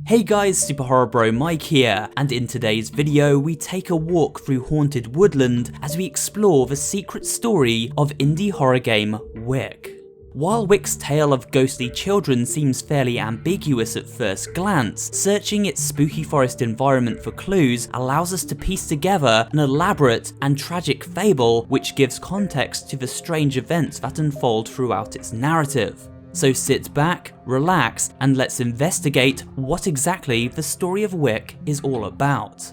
Hey guys, SuperHorrorBro Mike here, and in today's video we take a walk through haunted woodland as we explore the secret story of indie horror game Wick. While Wick's tale of ghostly children seems fairly ambiguous at first glance, searching its spooky forest environment for clues allows us to piece together an elaborate and tragic fable which gives context to the strange events that unfold throughout its narrative. So sit back, relax, and let's investigate what exactly the story of Wick is all about.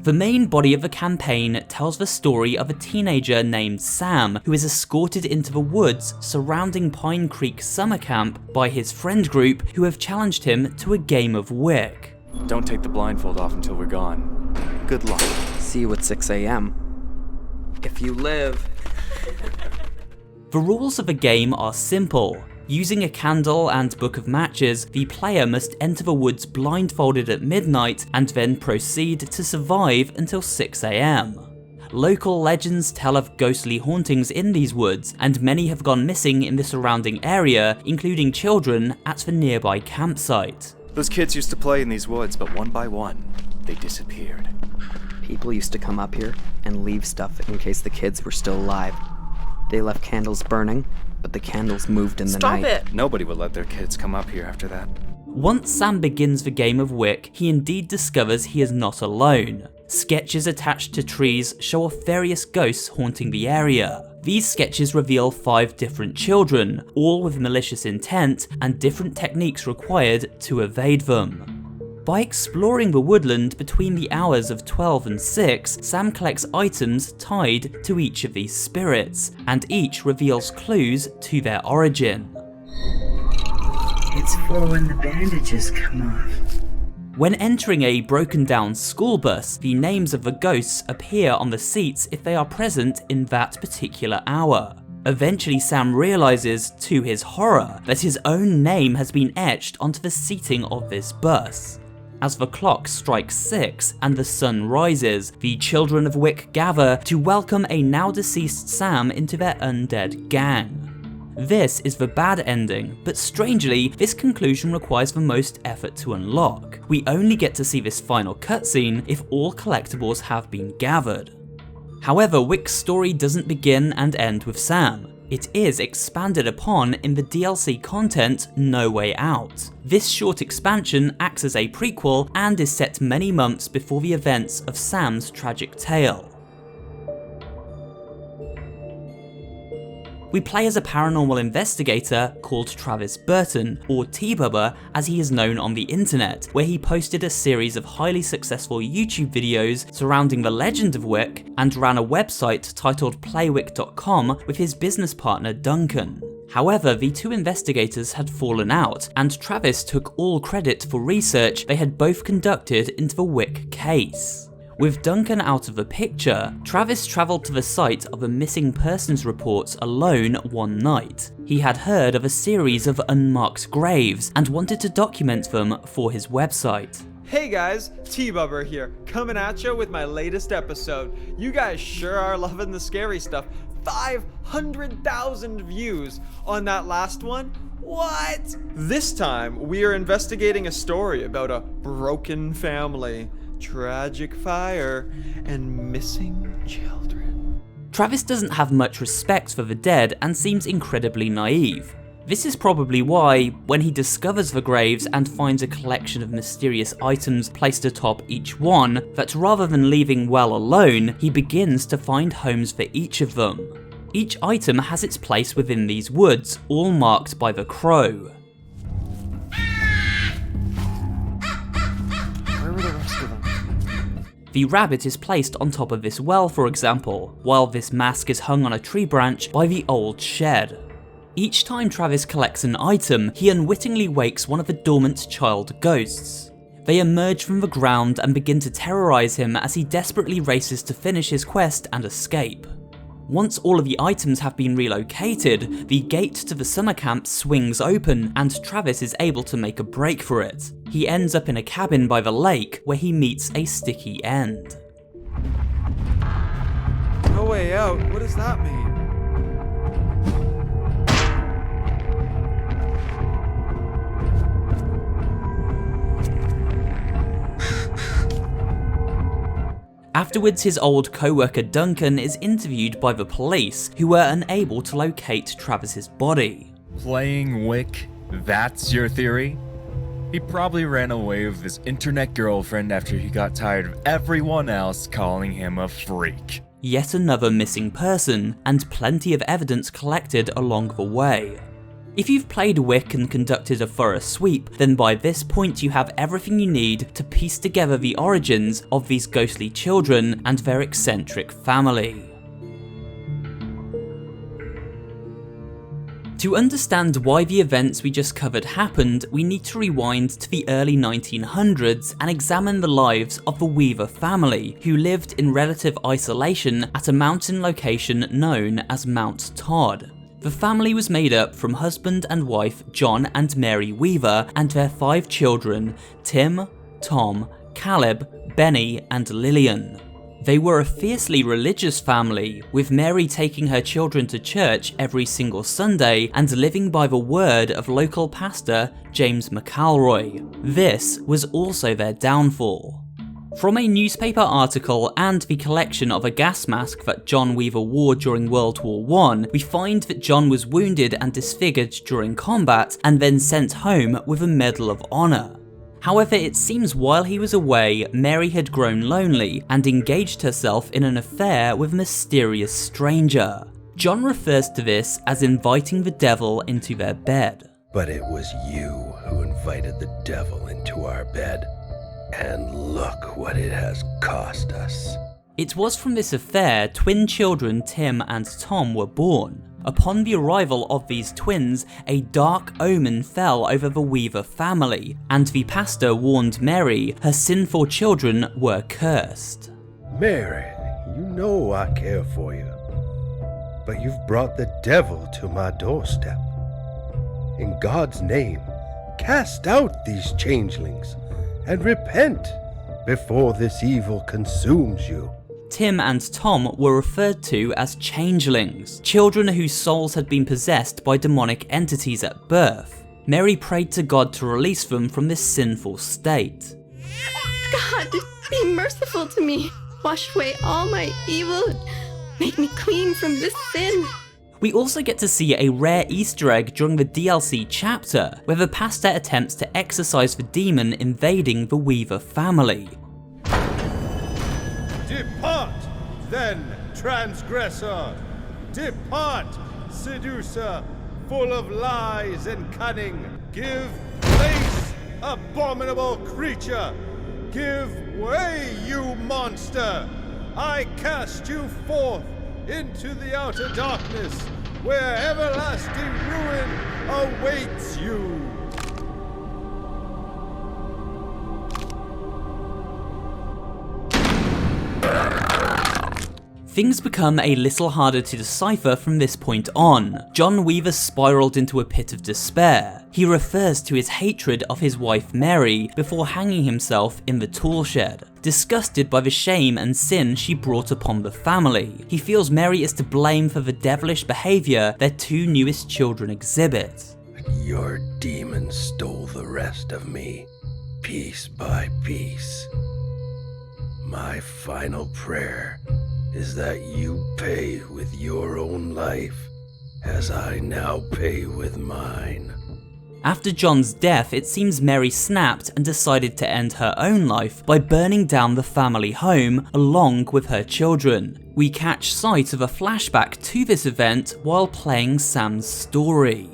The main body of the campaign tells the story of a teenager named Sam who is escorted into the woods surrounding Pine Creek summer camp by his friend group who have challenged him to a game of Wick. Don't take the blindfold off until we're gone. Good luck. See you at 6 a.m. If you live. The rules of the game are simple. Using a candle and book of matches, the player must enter the woods blindfolded at midnight and then proceed to survive until 6 a.m. Local legends tell of ghostly hauntings in these woods, and many have gone missing in the surrounding area, including children at the nearby campsite. Those kids used to play in these woods, but one by one, they disappeared. People used to come up here and leave stuff in case the kids were still alive. They left candles burning, but the candles moved in the night. Stop it! Nobody would let their kids come up here after that. Once Sam begins the game of Wick, he indeed discovers he is not alone. Sketches attached to trees show off various ghosts haunting the area. These sketches reveal 5 different children, all with malicious intent and different techniques required to evade them. By exploring the woodland between the hours of 12 and 6, Sam collects items tied to each of these spirits, and each reveals clues to their origin. It's for when the bandages come off. When entering a broken down school bus, the names of the ghosts appear on the seats if they are present in that particular hour. Eventually Sam realizes, to his horror, that his own name has been etched onto the seating of this bus. As the clock strikes 6 and the sun rises, the children of Wick gather to welcome a now deceased Sam into their undead gang. This is the bad ending, but strangely, this conclusion requires the most effort to unlock. We only get to see this final cutscene if all collectibles have been gathered. However, Wick's story doesn't begin and end with Sam. It is expanded upon in the DLC content No Way Out. This short expansion acts as a prequel and is set many months before the events of Sam's tragic tale. We play as a paranormal investigator called Travis Burton, or T-Bubba as he is known on the internet, where he posted a series of highly successful YouTube videos surrounding the legend of Wick and ran a website titled playwick.com with his business partner Duncan. However, the two investigators had fallen out, and Travis took all credit for research they had both conducted into the Wick case. With Duncan out of the picture, Travis travelled to the site of the missing persons reports alone one night. He had heard of a series of unmarked graves and wanted to document them for his website. Hey guys, T-Bubber here, coming at you with my latest episode. You guys sure are loving the scary stuff. 500,000 views on that last one? What? This time, we are investigating a story about a broken family, tragic fire, and missing children. Travis doesn't have much respect for the dead and seems incredibly naive. This is probably why, when he discovers the graves and finds a collection of mysterious items placed atop each one, that rather than leaving well alone, he begins to find homes for each of them. Each item has its place within these woods, all marked by the crow. Where were the rest of them? The rabbit is placed on top of this well, for example, while this mask is hung on a tree branch by the old shed. Each time Travis collects an item, he unwittingly wakes one of the dormant child ghosts. They emerge from the ground and begin to terrorize him as he desperately races to finish his quest and escape. Once all of the items have been relocated, the gate to the summer camp swings open and Travis is able to make a break for it. He ends up in a cabin by the lake where he meets a sticky end. No way out? What does that mean? Afterwards, his old co-worker Duncan is interviewed by the police, who were unable to locate Travis's body. Playing Wick? That's your theory? He probably ran away with his internet girlfriend after he got tired of everyone else calling him a freak. Yet another missing person, and plenty of evidence collected along the way. If you've played Wick and conducted a thorough sweep, then by this point you have everything you need to piece together the origins of these ghostly children and their eccentric family. To understand why the events we just covered happened, we need to rewind to the early 1900s and examine the lives of the Weaver family, who lived in relative isolation at a mountain location known as Mount Todd. The family was made up from husband and wife John and Mary Weaver and their 5 children, Tim, Tom, Caleb, Benny, and Lillian. They were a fiercely religious family, with Mary taking her children to church every single Sunday and living by the word of local pastor James McElroy. This was also their downfall. From a newspaper article and the collection of a gas mask that John Weaver wore during World War I, we find that John was wounded and disfigured during combat and then sent home with a Medal of Honor. However, it seems while he was away, Mary had grown lonely and engaged herself in an affair with a mysterious stranger. John refers to this as inviting the devil into their bed. But it was you who invited the devil into our bed. And look what it has cost us. It was from this affair twin children Tim and Tom were born. Upon the arrival of these twins, a dark omen fell over the Weaver family, and the pastor warned Mary her sinful children were cursed. Mary, you know I care for you, but you've brought the devil to my doorstep. In God's name, cast out these changelings and repent before this evil consumes you. Tim and Tom were referred to as changelings, children whose souls had been possessed by demonic entities at birth. Mary prayed to God to release them from this sinful state. God, be merciful to me. Wash away all my evil. Make me clean from this sin. We also get to see a rare Easter egg during the DLC chapter, where the pastor attempts to exorcise the demon invading the Weaver family. Depart, then, transgressor! Depart, seducer, full of lies and cunning! Give place, abominable creature! Give way, you monster! I cast you forth into the outer darkness, where everlasting ruin awaits you! Things become a little harder to decipher from this point on. John Weaver spiraled into a pit of despair. He refers to his hatred of his wife Mary before hanging himself in the tool shed. Disgusted by the shame and sin she brought upon the family, he feels Mary is to blame for the devilish behaviour their 2 newest children exhibit. Your demon stole the rest of me, piece by piece. My final prayer is that you pay with your own life, as I now pay with mine. After John's death, it seems Mary snapped and decided to end her own life by burning down the family home along with her children. We catch sight of a flashback to this event while playing Sam's story.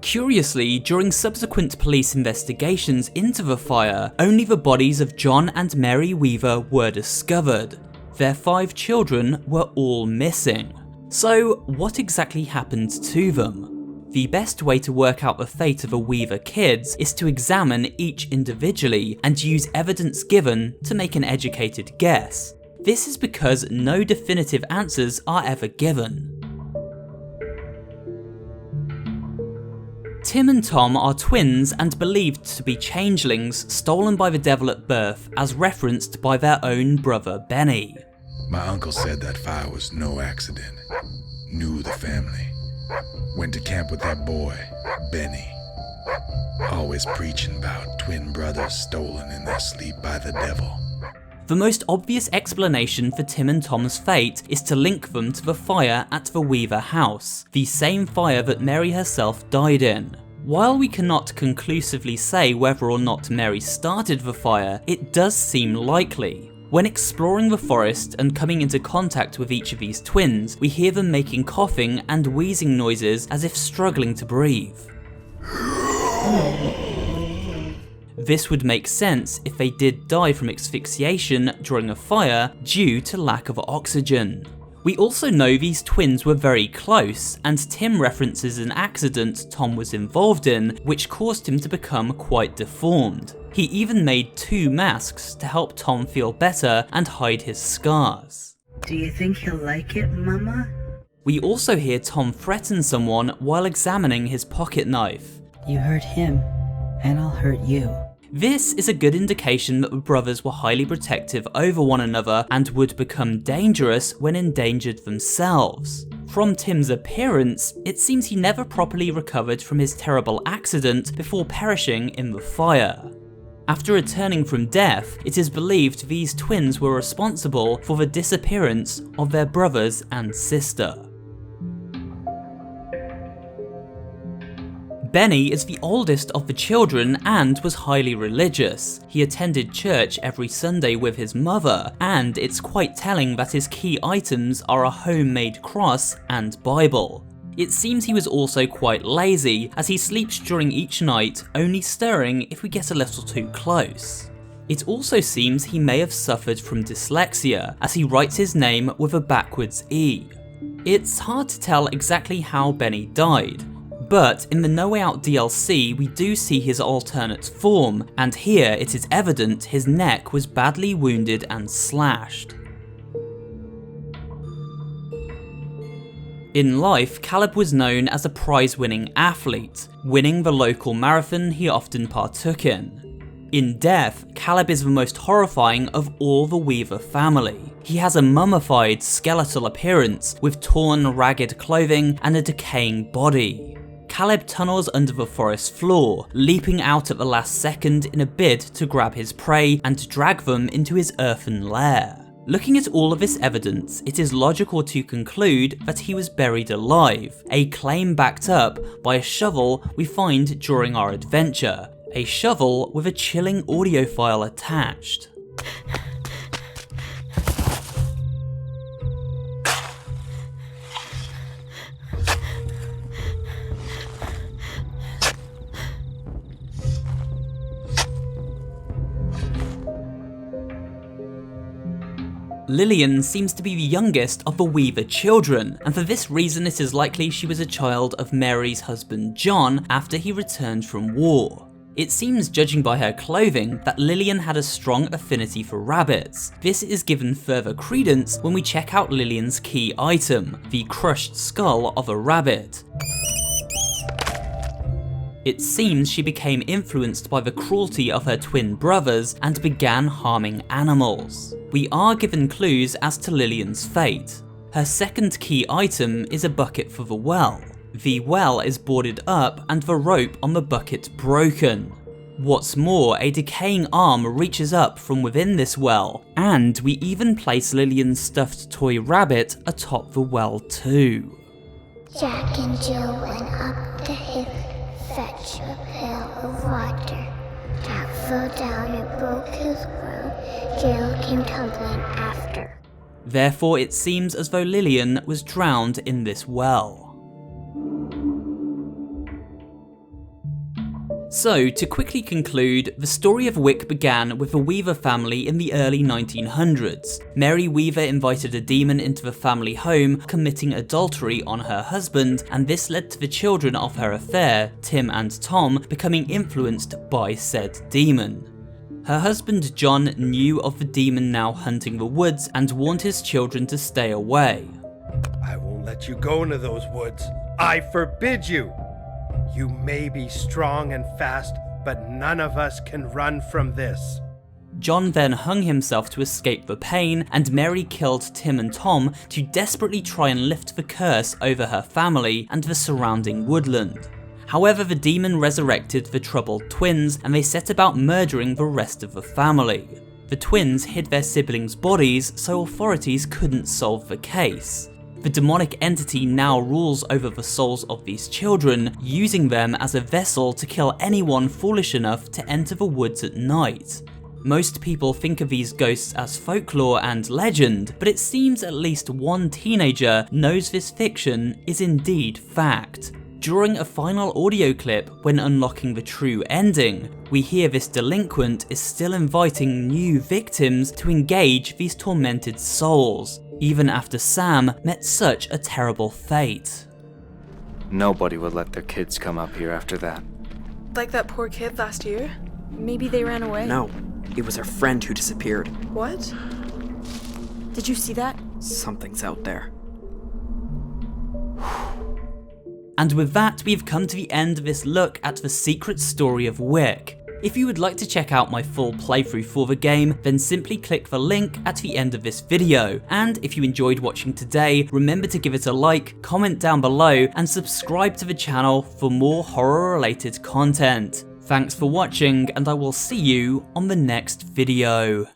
Curiously, during subsequent police investigations into the fire, only the bodies of John and Mary Weaver were discovered. Their 5 children were all missing. So, what exactly happened to them? The best way to work out the fate of the Weaver kids is to examine each individually and use evidence given to make an educated guess. This is because no definitive answers are ever given. Tim and Tom are twins and believed to be changelings stolen by the devil at birth, as referenced by their own brother Benny. My uncle said that fire was no accident. Knew the family. Went to camp with that boy, Benny. Always preaching about twin brothers stolen in their sleep by the devil. The most obvious explanation for Tim and Tom's fate is to link them to the fire at the Weaver house, the same fire that Mary herself died in. While we cannot conclusively say whether or not Mary started the fire, it does seem likely. When exploring the forest and coming into contact with each of these twins, we hear them making coughing and wheezing noises as if struggling to breathe. This would make sense if they did die from asphyxiation during a fire due to lack of oxygen. We also know these twins were very close, and Tim references an accident Tom was involved in which caused him to become quite deformed. He even made 2 masks to help Tom feel better and hide his scars. Do you think he'll like it, Mama? We also hear Tom threaten someone while examining his pocket knife. You hurt him, and I'll hurt you. This is a good indication that the brothers were highly protective over one another and would become dangerous when endangered themselves. From Tim's appearance, it seems he never properly recovered from his terrible accident before perishing in the fire. After returning from death, it is believed these twins were responsible for the disappearance of their brothers and sister. Benny is the oldest of the children and was highly religious. He attended church every Sunday with his mother, and it's quite telling that his key items are a homemade cross and Bible. It seems he was also quite lazy, as he sleeps during each night, only stirring if we get a little too close. It also seems he may have suffered from dyslexia, as he writes his name with a backwards E. It's hard to tell exactly how Benny died, but in the No Way Out DLC we do see his alternate form, and here it is evident his neck was badly wounded and slashed. In life, Caleb was known as a prize-winning athlete, winning the local marathon he often partook in. In death, Caleb is the most horrifying of all the Weaver family. He has a mummified, skeletal appearance with torn, ragged clothing and a decaying body. Caleb tunnels under the forest floor, leaping out at the last second in a bid to grab his prey and drag them into his earthen lair. Looking at all of this evidence, it is logical to conclude that he was buried alive, a claim backed up by a shovel we find during our adventure, a shovel with a chilling audio file attached. Lillian seems to be the youngest of the Weaver children, and for this reason it is likely she was a child of Mary's husband John after he returned from war. It seems, judging by her clothing, that Lillian had a strong affinity for rabbits. This is given further credence when we check out Lillian's key item, the crushed skull of a rabbit. It seems she became influenced by the cruelty of her twin brothers and began harming animals. We are given clues as to Lillian's fate. Her second key item is a bucket for the well. The well is boarded up and the rope on the bucket broken. What's more, a decaying arm reaches up from within this well, and we even place Lillian's stuffed toy rabbit atop the well too. Jack and Jill went up the hill, fetch a pail of water. Jack fell down and broke his crown. Jill came tumbling after. Therefore, it seems as though Lillian was drowned in this well. So, to quickly conclude, the story of Wick began with the Weaver family in the early 1900s. Mary Weaver invited a demon into the family home, committing adultery on her husband, and this led to the children of her affair, Tim and Tom, becoming influenced by said demon. Her husband John knew of the demon now hunting the woods and warned his children to stay away. I won't let you go into those woods. I forbid you. You may be strong and fast, but none of us can run from this. John then hung himself to escape the pain, and Mary killed Tim and Tom to desperately try and lift the curse over her family and the surrounding woodland. However, the demon resurrected the troubled twins, and they set about murdering the rest of the family. The twins hid their siblings' bodies so authorities couldn't solve the case. The demonic entity now rules over the souls of these children, using them as a vessel to kill anyone foolish enough to enter the woods at night. Most people think of these ghosts as folklore and legend, but it seems at least one teenager knows this fiction is indeed fact. During a final audio clip, when unlocking the true ending, we hear this delinquent is still inviting new victims to engage these tormented souls, even after Sam met such a terrible fate. Nobody would let their kids come up here after that. Like that poor kid last year? Maybe they ran away. No, it was our friend who disappeared. What? Did you see that? Something's out there. And with that, we've come to the end of this look at the secret story of Wick. If you would like to check out my full playthrough for the game, then simply click the link at the end of this video. And if you enjoyed watching today, remember to give it a like, comment down below, and subscribe to the channel for more horror-related content. Thanks for watching, and I will see you on the next video.